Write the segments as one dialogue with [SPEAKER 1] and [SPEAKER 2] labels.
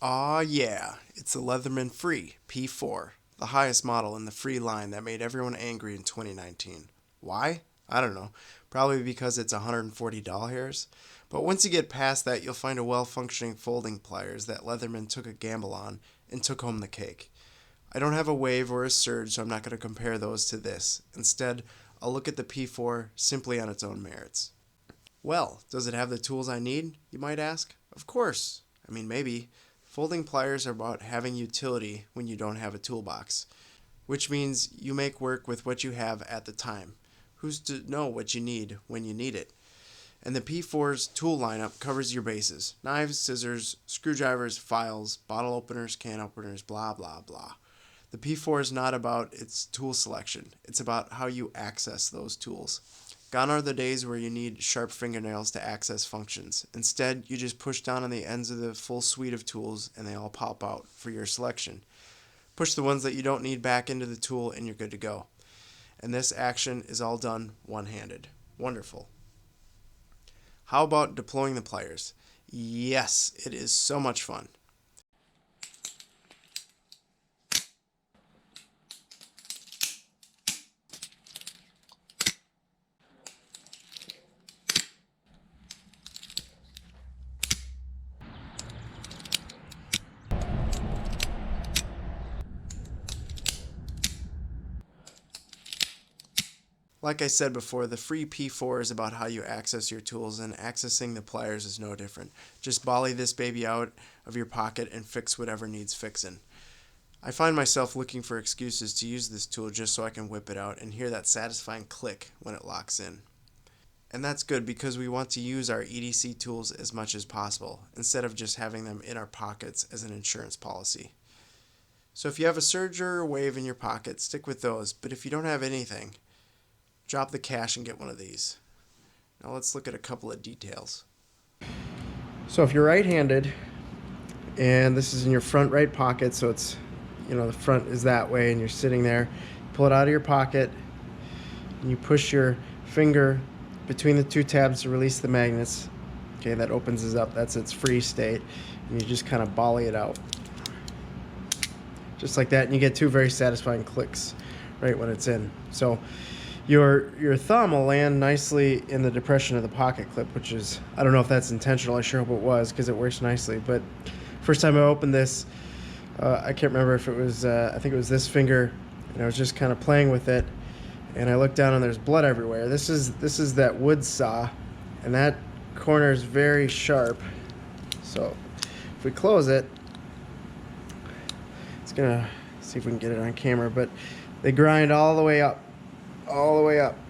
[SPEAKER 1] Aw yeah, it's the Leatherman Free P4, the highest model in the free line that made everyone angry in 2019. Why? I don't know. Probably because it's 140 doll hairs. But once you get past that, you'll find a well-functioning folding pliers that Leatherman took a gamble on and took home the cake. I don't have a wave or a surge, so I'm not going to compare those to this. Instead, I'll look at the P4 simply on its own merits. Well, does it have the tools I need, you might ask? Of course. I mean, maybe. Folding pliers are about having utility when you don't have a toolbox, which means you make work with what you have at the time. Who's to know what you need when you need it? And the P4's tool lineup covers your bases: knives, scissors, screwdrivers, files, bottle openers, can openers, blah, blah, blah. The P4 is not about its tool selection. It's about how you access those tools. Gone are the days where you need sharp fingernails to access functions. Instead, you just push down on the ends of the full suite of tools and they all pop out for your selection. Push the ones that you don't need back into the tool and you're good to go. And this action is all done one-handed. Wonderful. How about deploying the pliers? Yes, it is so much fun. Like I said before, the free P4 is about how you access your tools, and accessing the pliers is no different. Just volley this baby out of your pocket and fix whatever needs fixing. I find myself looking for excuses to use this tool just so I can whip it out and hear that satisfying click when it locks in. And that's good because we want to use our EDC tools as much as possible, instead of just having them in our pockets as an insurance policy. So if you have a surge or a wave in your pocket, stick with those, but if you don't have anything, drop the cash and get one of these. Now let's look at a couple of details. So if you're right-handed, and this is in your front right pocket, so it's, the front is that way and you're sitting there, pull it out of your pocket, and you push your finger between the two tabs to release the magnets. Okay, that opens it up, that's its free state, and you just kind of volley it out. Just like that, and you get two very satisfying clicks right when it's in. So your thumb will land nicely in the depression of the pocket clip, which is, I don't know if that's intentional, I sure hope it was, because it works nicely. But first time I opened this, I can't remember if it was, I think it was this finger, and I was just kind of playing with it, and I looked down and there's blood everywhere. This is that wood saw, and that corner is very sharp. So if we close it, it's gonna, see if we can get it on camera, but they grind all the way up,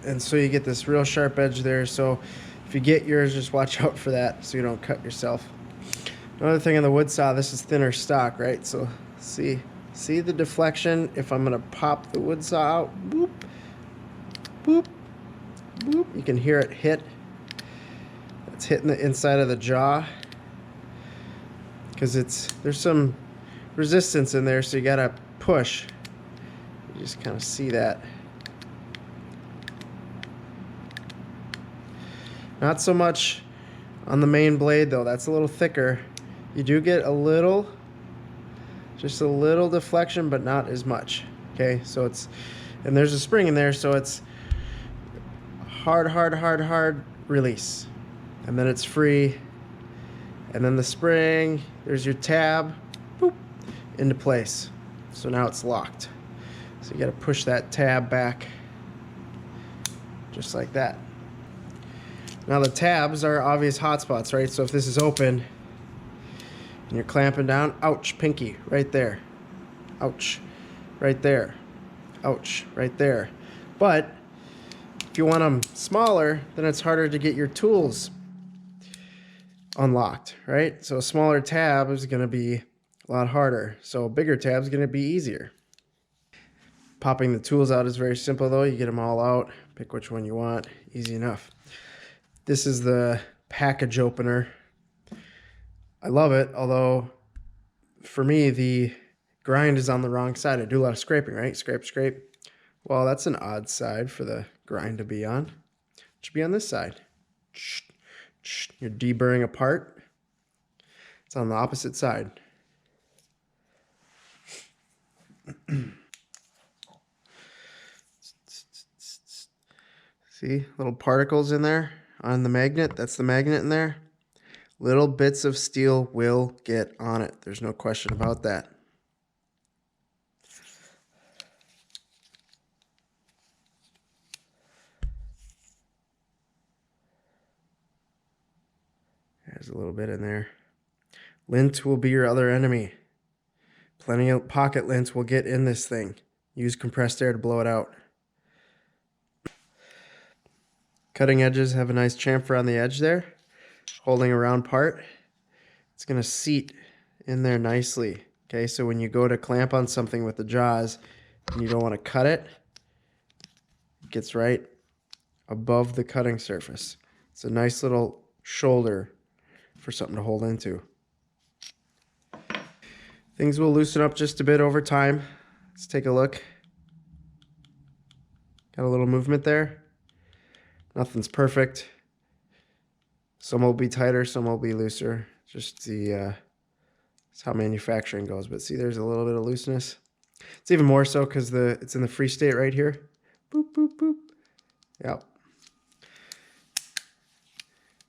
[SPEAKER 1] and so you get this real sharp edge there. So if you get yours, just watch out for that so you don't cut yourself. Another thing on the wood saw, this is thinner stock, right? So see the deflection. If I'm gonna pop the wood saw out, boop, boop, boop, you can hear it hit. It's hitting the inside of the jaw because there's some resistance in there, so you gotta push. You just kind of see that. Not so much on the main blade though, that's a little thicker. You do get just a little deflection, but not as much. Okay, so and there's a spring in there, so it's hard release. And then it's free. And then the spring, there's your tab, boop, into place. So now it's locked. So you gotta push that tab back, just like that. Now the tabs are obvious hotspots, right? So if this is open and you're clamping down, ouch, pinky, right there. Ouch, right there. Ouch, right there. But if you want them smaller, then it's harder to get your tools unlocked, right? So a smaller tab is gonna be a lot harder. So a bigger tab is gonna be easier. Popping the tools out is very simple though. You get them all out, pick which one you want, easy enough. This is the package opener. I love it, although for me, the grind is on the wrong side. I do a lot of scraping, right? Scrape, scrape. Well, that's an odd side for the grind to be on. It should be on this side. You're deburring a part. It's on the opposite side. See, little particles in there on the magnet. That's the magnet in there. Little bits of steel will get on it. There's no question about that. There's a little bit in there. Lint will be your other enemy. Plenty of pocket lint will get in this thing. Use compressed air to blow it out. Cutting edges have a nice chamfer on the edge there, holding a round part. It's going to seat in there nicely. Okay, so when you go to clamp on something with the jaws and you don't want to cut it, it gets right above the cutting surface. It's a nice little shoulder for something to hold into. Things will loosen up just a bit over time. Let's take a look. Got a little movement there. Nothing's perfect. Some will be tighter, some will be looser. Just it's how manufacturing goes. But see, there's a little bit of looseness. It's even more so because it's in the free state right here. Boop, boop, boop. Yep.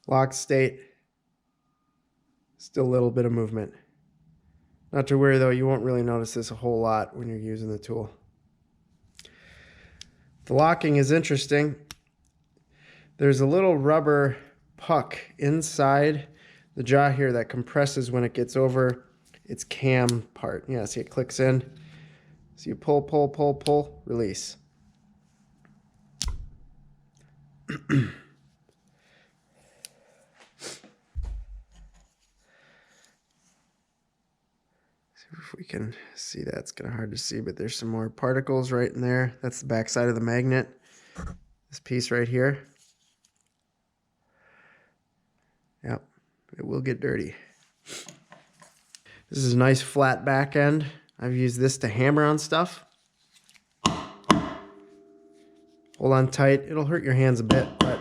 [SPEAKER 1] Locked state. Still a little bit of movement. Not to worry though, you won't really notice this a whole lot when you're using the tool. The locking is interesting. There's a little rubber puck inside the jaw here that compresses when it gets over its cam part. Yeah, see it clicks in. So you pull, pull, pull, pull, release. See if we can see that. It's kind of hard to see, but there's some more particles right in there. That's the back side of the magnet. This piece right here. Yep, it will get dirty. This is a nice flat back end. I've used this to hammer on stuff. Hold on tight. It'll hurt your hands a bit, but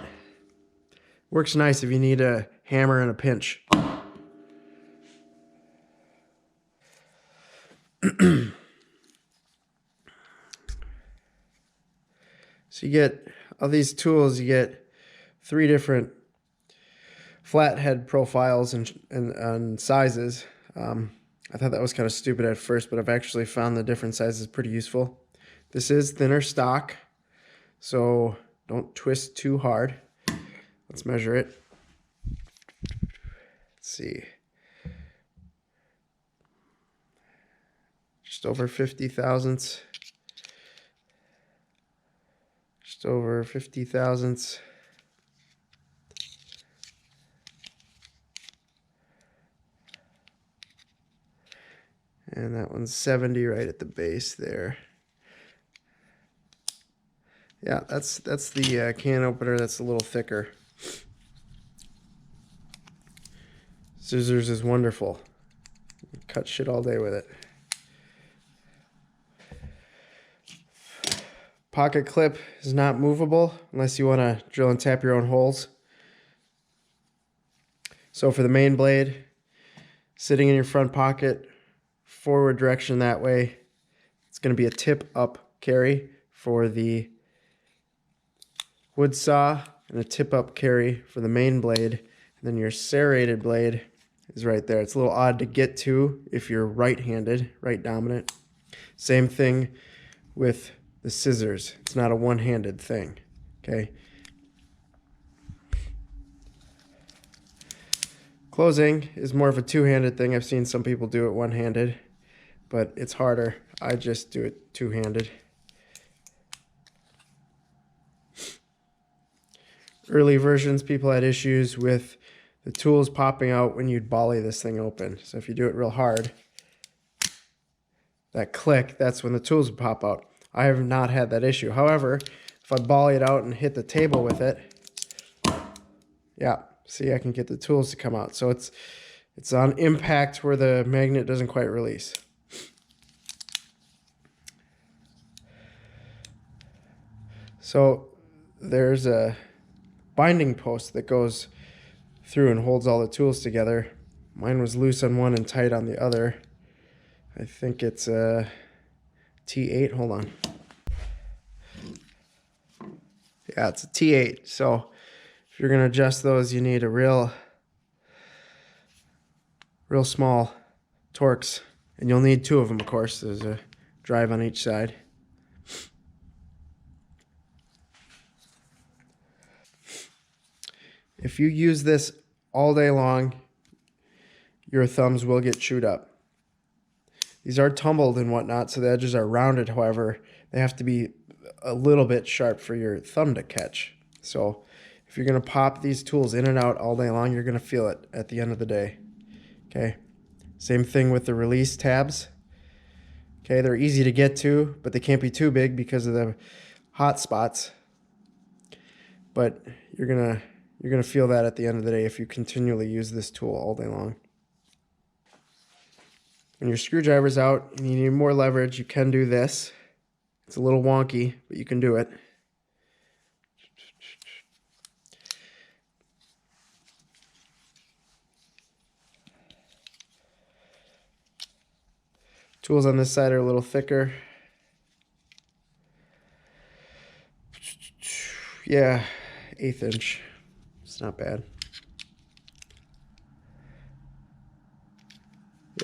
[SPEAKER 1] works nice if you need a hammer in a pinch. So you get, of these tools, you get 3 different flathead profiles and sizes. I thought that was kind of stupid at first, but I've actually found the different sizes pretty useful. This is thinner stock, so don't twist too hard. Let's measure it. Let's see. Just over 50 thousandths. Just over 50 thousandths. And that one's 70 right at the base there. Yeah, that's the can opener that's a little thicker. Scissors is wonderful. Cut shit all day with it. Pocket clip is not movable unless you want to drill and tap your own holes. So for the main blade, sitting in your front pocket, forward direction that way, it's going to be a tip up carry for the wood saw and a tip up carry for the main blade. And then your serrated blade is right there. It's a little odd to get to if you're right-handed, right dominant. Same thing with the scissors. It's not a one-handed thing, okay? Closing is more of a two-handed thing. I've seen some people do it one-handed, but it's harder. I just do it two-handed. Early versions, people had issues with the tools popping out when you'd volley this thing open. So if you do it real hard, that click, that's when the tools would pop out. I have not had that issue. However, if I volley it out and hit the table with it, yeah, see, I can get the tools to come out. So it's on impact where the magnet doesn't quite release. So there's a binding post that goes through and holds all the tools together. Mine was loose on one and tight on the other. I think it's T8, hold on. Yeah, it's a T8. So if you're gonna adjust those, you need a real small Torx, and you'll need 2 of them, of course. There's a drive on each side. If you use this all day long, your thumbs will get chewed up. These are tumbled and whatnot, so the edges are rounded. However, they have to be a little bit sharp for your thumb to catch. So if you're going to pop these tools in and out all day long, you're going to feel it at the end of the day. Okay. Same thing with the release tabs. Okay, they're easy to get to, but they can't be too big because of the hot spots. But you're gonna feel that at the end of the day if you continually use this tool all day long. When your screwdriver's out and you need more leverage, you can do this. It's a little wonky, but you can do it. Tools on this side are a little thicker. Yeah, 1/8 inch. It's not bad.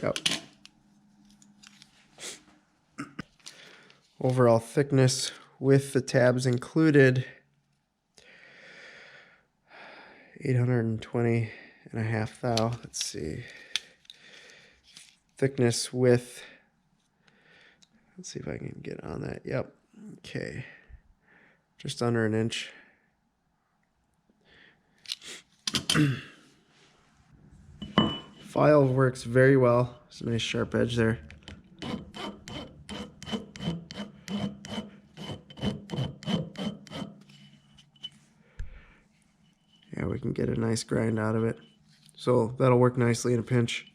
[SPEAKER 1] Yep. Overall thickness with the tabs included, 820.5 thou. Let's see. Thickness with, let's see if I can get on that. Yep. Okay. Just under 1 inch. File works very well. It's a nice sharp edge there. Yeah, we can get a nice grind out of it. So that'll work nicely in a pinch.